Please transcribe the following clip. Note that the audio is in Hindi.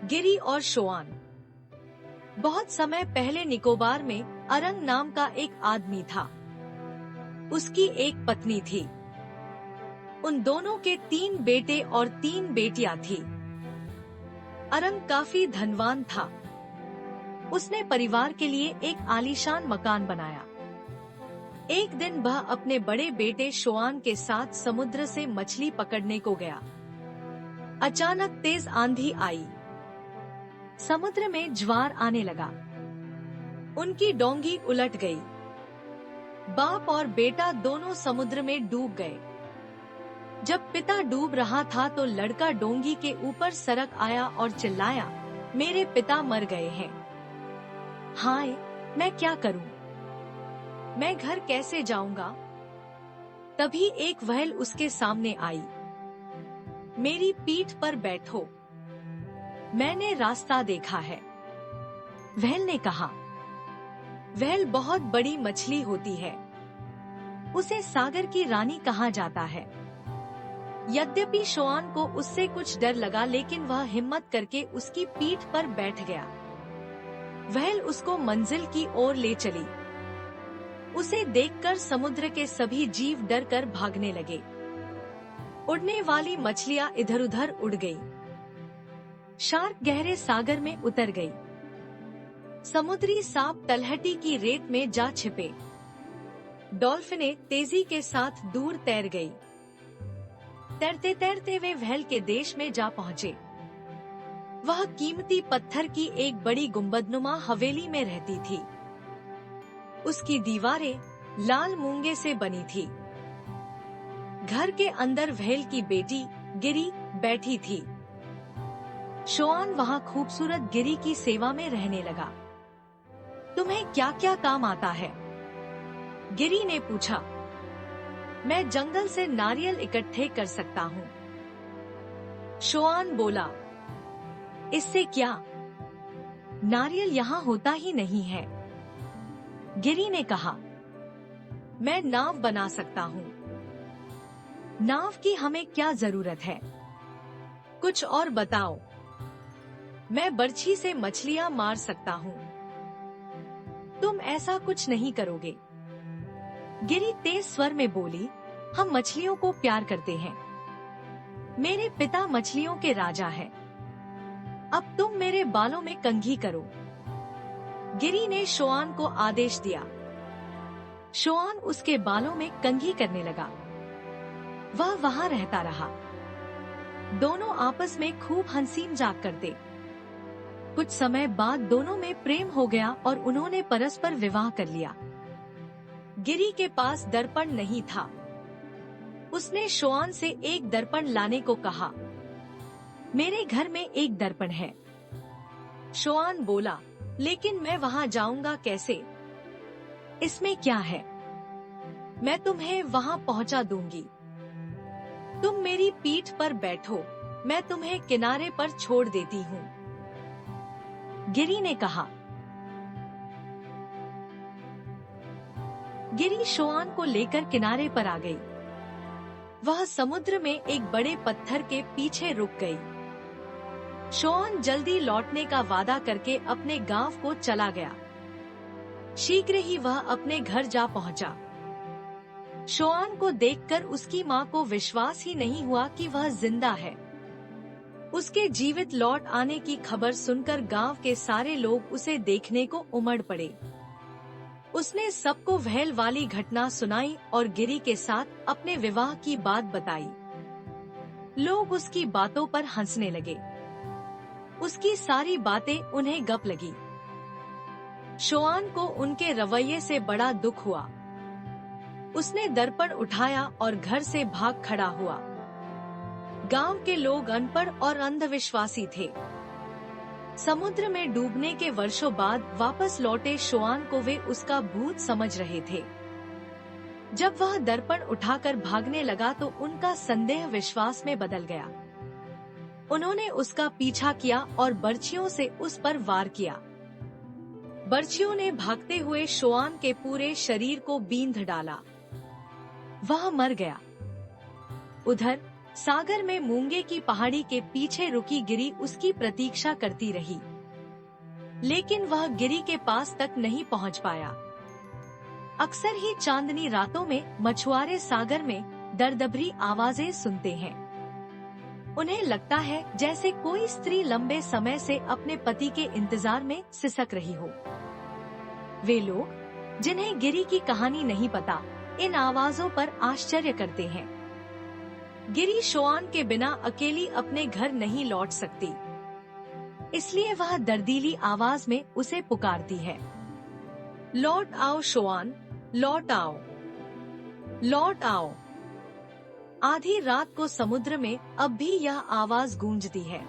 गिरी और शोआन। बहुत समय पहले निकोबार में अरंग नाम का एक आदमी था। उसकी एक पत्नी थी। उन दोनों के 3 बेटे और 3 बेटियां थी। अरंग काफी धनवान था। उसने परिवार के लिए एक आलीशान मकान बनाया। एक दिन वह अपने बड़े बेटे शोआन के साथ समुद्र से मछली पकड़ने को गया। अचानक तेज आंधी आई। समुद्र में ज्वार आने लगा। उनकी डोंगी उलट गई। बाप और बेटा दोनों समुद्र में डूब गए। जब पिता डूब रहा था तो लड़का डोंगी के ऊपर सरक आया और चिल्लाया, मेरे पिता मर गए हैं। हाय, मैं क्या करूं? मैं घर कैसे जाऊंगा? तभी एक व्हेल उसके सामने आई। मेरी पीठ पर बैठो, मैंने रास्ता देखा है। व्हेल ने कहा। व्हेल बहुत बड़ी मछली होती है। उसे सागर की रानी कहा जाता है। यद्यपि शोआन को उससे कुछ डर लगा, लेकिन वह हिम्मत करके उसकी पीठ पर बैठ गया। व्हेल उसको मंजिल की ओर ले चली। उसे देखकर समुद्र के सभी जीव डरकर भागने लगे। उड़ने वाली मछलियां इधर-उधर उड़ गई। शार्क गहरे सागर में उतर गई। समुद्री सांप तलहटी की रेत में जा छिपे। डॉल्फिनें तेजी के साथ दूर तैर गई। तैरते तैरते वे व्हेल के देश में जा पहुँचे। वह कीमती पत्थर की एक बड़ी गुंबदनुमा हवेली में रहती थी। उसकी दीवारें लाल मूंगे से बनी थी। घर के अंदर व्हेल की बेटी गिरी बैठी थी। शोआन वहाँ खूबसूरत गिरी की सेवा में रहने लगा। तुम्हें क्या क्या काम आता है? गिरी ने पूछा। मैं जंगल से नारियल इकट्ठे कर सकता हूँ। शोआन बोला। इससे क्या? नारियल यहाँ होता ही नहीं है। गिरी ने कहा। मैं नाव बना सकता हूँ। नाव की हमें क्या जरूरत है? कुछ और बताओ। मैं बर्छी से मछलियां मार सकता हूँ। तुम ऐसा कुछ नहीं करोगे। गिरी तेज स्वर में बोली, हम मछलियों को प्यार करते हैं। मेरे पिता मछलियों के राजा हैं। अब तुम मेरे बालों में कंघी करो। गिरी ने शोआन को आदेश दिया। शोआन उसके बालों में कंघी करने लगा। वह वहाँ रहता रहा। दोनों आपस में खूब हंसी मजाक करते। कुछ समय बाद दोनों में प्रेम हो गया और उन्होंने परस्पर विवाह कर लिया। गिरी के पास दर्पण नहीं था। उसने शोआन से एक दर्पण लाने को कहा। मेरे घर में एक दर्पण है। शोआन बोला, लेकिन मैं वहाँ जाऊंगा कैसे? इसमें क्या है? मैं तुम्हें वहाँ पहुँचा दूंगी। तुम मेरी पीठ पर बैठो, मैं तुम्हें किनारे पर छोड़ देती हूँ। गिरी ने कहा। गिरी शोआन को लेकर किनारे पर आ गई। वह समुद्र में एक बड़े पत्थर के पीछे रुक गई। शोआन जल्दी लौटने का वादा करके अपने गांव को चला गया। शीघ्र ही वह अपने घर जा पहुंचा। शोआन को देखकर उसकी माँ को विश्वास ही नहीं हुआ कि वह जिंदा है। उसके जीवित लौट आने की खबर सुनकर गांव के सारे लोग उसे देखने को उमड़ पड़े। उसने सबको व्हेल वाली घटना सुनाई और गिरी के साथ अपने विवाह की बात बताई। लोग उसकी बातों पर हंसने लगे। उसकी सारी बातें उन्हें गप लगी। शोआन को उनके रवैये से बड़ा दुख हुआ। उसने दर्पण उठाया और घर से भाग खड़ा हुआ। गांव के लोग अनपढ़ और अंधविश्वासी थे। समुद्र में डूबने के वर्षों बाद वापस लौटे शोआन को वे उसका भूत समझ रहे थे। जब वह दर्पण उठाकर भागने लगा तो उनका संदेह विश्वास में बदल गया। उन्होंने उसका पीछा किया और बर्छियों से उस पर वार किया। बर्छियों ने भागते हुए शोआन के पूरे शरीर को बींध डाला। वह मर गया। उधर सागर में मूंगे की पहाड़ी के पीछे रुकी गिरी उसकी प्रतीक्षा करती रही, लेकिन वह गिरी के पास तक नहीं पहुंच पाया। अक्सर ही चांदनी रातों में मछुआरे सागर में दर्दभरी आवाजें सुनते हैं। उन्हें लगता है जैसे कोई स्त्री लंबे समय से अपने पति के इंतजार में सिसक रही हो। वे लोग जिन्हें गिरी की कहानी नहीं पता, इन आवाजों पर आश्चर्य करते हैं। गिरी शोआन के बिना अकेली अपने घर नहीं लौट सकती, इसलिए वह दर्दीली आवाज में उसे पुकारती है, लौट आओ शोआन, लौट आओ, लौट आओ। आधी रात को समुद्र में अब भी यह आवाज गूंजती है।